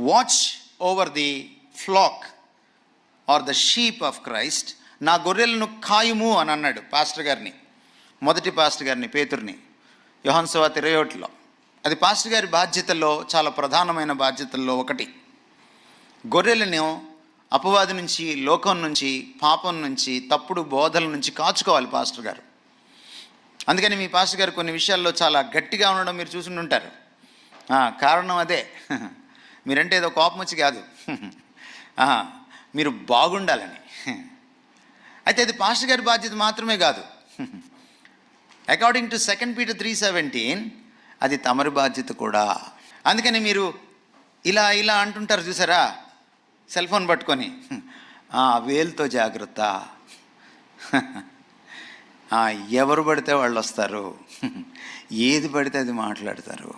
Watch over the flock or the sheep of Christ. నా గొర్రెలను కాయుము అని అన్నాడు పాస్టర్ గారిని, మొదటి పాస్టర్ గారిని, పేతుర్ని, యోహాను సువార్త 21లో. అది పాస్టర్ గారి బాధ్యతల్లో చాలా ప్రధానమైన బాధ్యతల్లో ఒకటి. గొర్రెలను అపవాది నుంచి, లోకం నుంచి, పాపం నుంచి, తప్పుడు బోధల నుంచి కాచుకోవాలి పాస్టర్ గారు. అందుకని మీ పాస్టర్ గారు కొన్ని విషయాల్లో చాలా గట్టిగా ఉండడం మీరు చూసి ఉంటారు. కారణం అదే. మీరంటే ఏదో కోపం వచ్చి కాదు, మీరు బాగుండాలని. అయితే అది పాస్టర్ గారి బాధ్యత మాత్రమే కాదు. అకార్డింగ్ టు 2 Peter 3:17 అది తమరి బాధ్యత కూడా. అందుకని మీరు ఇలా ఇలా అంటుంటారు చూసారా, సెల్ ఫోన్ పట్టుకొని, వేలుతో జాగ్రత్త. ఎవరు పడితే వాళ్ళు వస్తారు, ఏది పడితే అది మాట్లాడతారు.